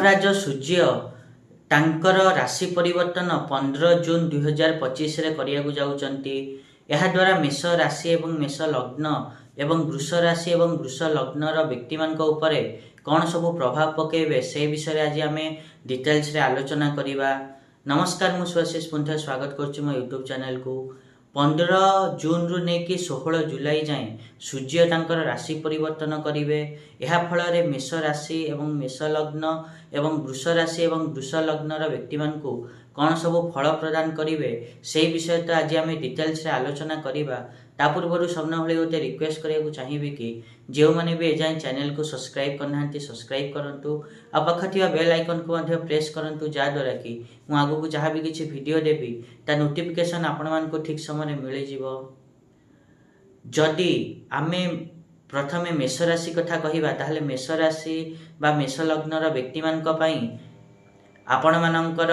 ଗ୍ରହରାଜ ସୂର୍ଯ୍ୟ ତାଙ୍କର ରାଶି ପରିବର୍ତ୍ତନ 15 ଜୁନ 2025 ରେ କରିବାକୁ ଯାଉଛନ୍ତି। ଏହାଦ୍ୱାରା ମେଷ ରାଶି ଏବଂ ମେଷ ଲଗ୍ନ ଏବଂ ବୃଷ ରାଶି ଏବଂ ବୃଷ ଲଗ୍ନର ବ୍ୟକ୍ତିମାନଙ୍କ ଉପରେ କ'ଣ ସବୁ ପ୍ରଭାବ ପକାଇବେ ସେ ବିଷୟରେ ଆଜି ଆମେ ଡିଟେଲ୍ସରେ ଆଲୋଚନା କରିବା। ନମସ୍କାର, ମୁଁ ସୁଆଶିଷ ପୁଣିଥରେ ସ୍ୱାଗତ କରୁଛି ମୋ ୟୁଟ୍ୟୁବ୍ ଚ୍ୟାନେଲକୁ। 15 ଜୁନରୁ ନେଇକି 16 ଜୁଲାଇ ଯାଏଁ ସୂର୍ଯ୍ୟ ତାଙ୍କର ରାଶି ପରିବର୍ତ୍ତନ କରିବେ। ଏହା ଫଳରେ ମେଷ ରାଶି ଏବଂ ମେଷ ଲଗ୍ନ ଏବଂ ବୃଷ ରାଶି ଏବଂ ବୃଷ ଲଗ୍ନର ବ୍ୟକ୍ତିମାନଙ୍କୁ କ'ଣ ସବୁ ଫଳ ପ୍ରଦାନ କରିବେ ସେହି ବିଷୟରେ ତ ଆଜି ଆମେ ଡିଟେଲ୍ସରେ ଆଲୋଚନା କରିବା। ତା ପୂର୍ବରୁ ସବୁଭଳି ଗୋଟେ ରିକ୍ୱେଷ୍ଟ କରିବାକୁ ଚାହିଁବି କି ଯେଉଁମାନେ ବି ଏଯାଏଁ ଚ୍ୟାନେଲକୁ ସବସ୍କ୍ରାଇବ୍ କରିନାହାନ୍ତି ସବସ୍କ୍ରାଇବ୍ କରନ୍ତୁ, ଆଉ ପାଖରେ ଥିବା ବେଲ୍ ଆଇକନ୍କୁ ମଧ୍ୟ ପ୍ରେସ୍ କରନ୍ତୁ, ଯାହାଦ୍ୱାରା କି ମୁଁ ଆଗକୁ ଯାହା ବି କିଛି ଭିଡ଼ିଓ ଦେବି ତା ନୋଟିଫିକେସନ୍ ଆପଣମାନଙ୍କୁ ଠିକ୍ ସମୟରେ ମିଳିଯିବ। ଯଦି ଆମେ ପ୍ରଥମେ ମେଷ ରାଶି କଥା କହିବା ତାହେଲେ ମେଷ ରାଶି ବା ମେଷ ଲଗ୍ନର ବ୍ୟକ୍ତିମାନଙ୍କ ପାଇଁ ଆପଣମାନଙ୍କର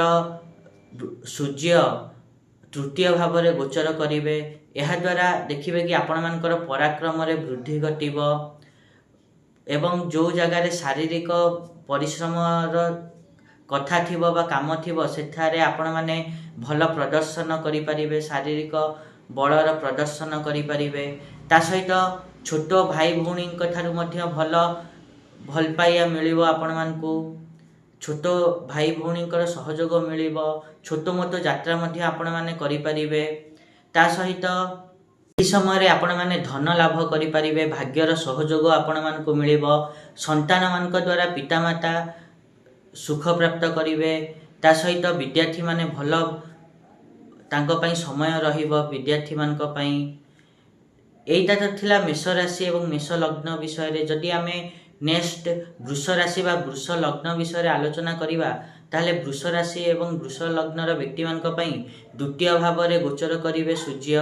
ସୂର୍ଯ୍ୟ ତୃତୀୟ ଭାବରେ ଗୋଚର କରିବେ। ଏହାଦ୍ୱାରା ଦେଖିବେ କି ଆପଣମାନଙ୍କର ପରାକ୍ରମରେ ବୃଦ୍ଧି ଘଟିବ ଏବଂ ଯେଉଁ ଜାଗାରେ ଶାରୀରିକ ପରିଶ୍ରମର କଥା ଥିବ ବା କାମ ଥିବ ସେଠାରେ ଆପଣମାନେ ଭଲ ପ୍ରଦର୍ଶନ କରିପାରିବେ, ଶାରୀରିକ ବଳର ପ୍ରଦର୍ଶନ କରିପାରିବେ। ତା ସହିତ ଛୋଟ ଭାଇ ଭଉଣୀଙ୍କ ଠାରୁ ମଧ୍ୟ ଭଲ ପାଇବା ମିଳିବ ଆପଣମାନଙ୍କୁ। ଛୋଟ ଭାଇ ଭଉଣୀଙ୍କର ସହଯୋଗ ମିଳିବ। ଛୋଟ ମୋଟ ଯାତ୍ରା ମଧ୍ୟ ଆପଣମାନେ କରିପାରିବେ। ତା ସହିତ ଏହି ସମୟରେ ଆପଣମାନେ ଧନ ଲାଭ କରିପାରିବେ, ଭାଗ୍ୟର ସହଯୋଗ ଆପଣମାନଙ୍କୁ ମିଳିବ। ସନ୍ତାନମାନଙ୍କ ଦ୍ୱାରା ପିତାମାତା ସୁଖ ପ୍ରାପ୍ତ କରିବେ। ତା ସହିତ ବିଦ୍ୟାର୍ଥୀମାନେ ଭଲ ତାଙ୍କ ପାଇଁ ସମୟ ରହିବ ବିଦ୍ୟାର୍ଥୀମାନଙ୍କ ପାଇଁ। ଏଇଟା ତ ଥିଲା ମେଷ ରାଶି ଏବଂ ମେଷ ଲଗ୍ନ ବିଷୟରେ। ଯଦି ଆମେ ନେକ୍ସଟ ବୃଷ ରାଶି ବା ବୃଷ ଲଗ୍ନ ବିଷୟରେ ଆଲୋଚନା କରିବା ତାହେଲେ ବୃଷ ରାଶି ଏବଂ ବୃଷ ଲଗ୍ନର ବ୍ୟକ୍ତିମାନଙ୍କ ପାଇଁ ଦ୍ୱିତୀୟ ଭାବରେ ଗୋଚର କରିବେ ସୂର୍ଯ୍ୟ,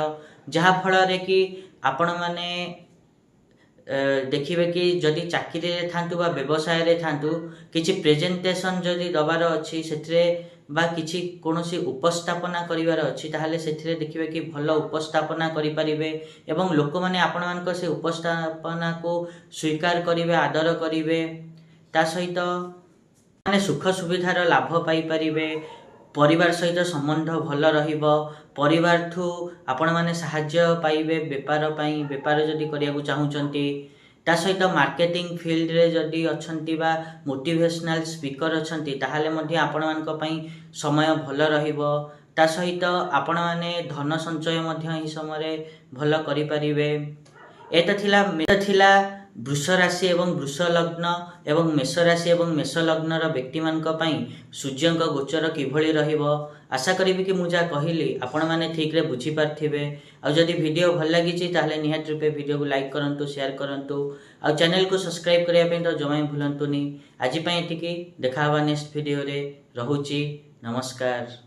ଯାହାଫଳରେ କି ଆପଣମାନେ ଦେଖିବେ କି ଯଦି ଚାକିରିରେ ଥାନ୍ତୁ ବା ବ୍ୟବସାୟରେ ଥାନ୍ତୁ, କିଛି ପ୍ରେଜେଣ୍ଟେସନ୍ ଯଦି ଦେବାର ଅଛି ସେଥିରେ ବା କିଛି କୌଣସି ଉପସ୍ଥାପନା କରିବାର ଅଛି ତାହେଲେ ସେଥିରେ ଦେଖିବେ କି ଭଲ ଉପସ୍ଥାପନା କରିପାରିବେ ଏବଂ ଲୋକମାନେ ଆପଣମାନଙ୍କ ସେ ଉପସ୍ଥାପନାକୁ ସ୍ୱୀକାର କରିବେ, ଆଦର କରିବେ। ତା ସହିତ ମାନେ ସୁଖ ସୁବିଧାର ଲାଭ ପାଇପାରିବେ। ପରିବାର ସହିତ ସମ୍ବନ୍ଧ ଭଲ ରହିବ। ପରିବାରଠୁ ଆପଣମାନେ ସାହାଯ୍ୟ ପାଇବେ ବେପାର ପାଇଁ, ବେପାର ଯଦି କରିବାକୁ ଚାହୁଁଛନ୍ତି। ତା ସହିତ ମାର୍କେଟିଂ ଫିଲ୍ଡରେ ଯଦି ଅଛନ୍ତି ବା ମୋଟିଭେସନାଲ ସ୍ପିକର ଅଛନ୍ତି ତାହେଲେ ମଧ୍ୟ ଆପଣମାନଙ୍କ ପାଇଁ ସମୟ ଭଲ ରହିବ। ତା ସହିତ ଆପଣମାନେ ଧନ ସଞ୍ଚୟ ମଧ୍ୟ ଏହି ସମୟରେ ଭଲ କରିପାରିବେ। ଏଟା ଥିଲା ବୃଷ ରାଶି ଏବଂ ବୃଷ ଲଗ୍ନ ଏବଂ ମେଷ ରାଶି ଏବଂ ମେଷ ଲଗ୍ନର ବ୍ୟକ୍ତିମାନଙ୍କ ପାଇଁ ସୂର୍ଯ୍ୟଙ୍କ ଗୋଚର କିଭଳି ରହିବ। ଆଶା କରିବି କି ମୁଁ ଯାହା କହିଲି ଆପଣମାନେ ଠିକ୍ରେ ବୁଝିପାରିଥିବେ। ଆଉ ଯଦି ଭିଡ଼ିଓ ଭଲ ଲାଗିଛି ତାହେଲେ ନିହାତି ରୂପେ ଭିଡ଼ିଓକୁ ଲାଇକ୍ କରନ୍ତୁ, ସେୟାର କରନ୍ତୁ, ଆଉ ଚ୍ୟାନେଲକୁ ସବସ୍କ୍ରାଇବ୍ କରିବା ପାଇଁ ତ ଜମା ଭୁଲନ୍ତୁନି। ଆଜି ପାଇଁ ଏତିକି, ଦେଖା ହେବା ନେକ୍ସଟ ଭିଡ଼ିଓରେ। ରହୁଛି, ନମସ୍କାର।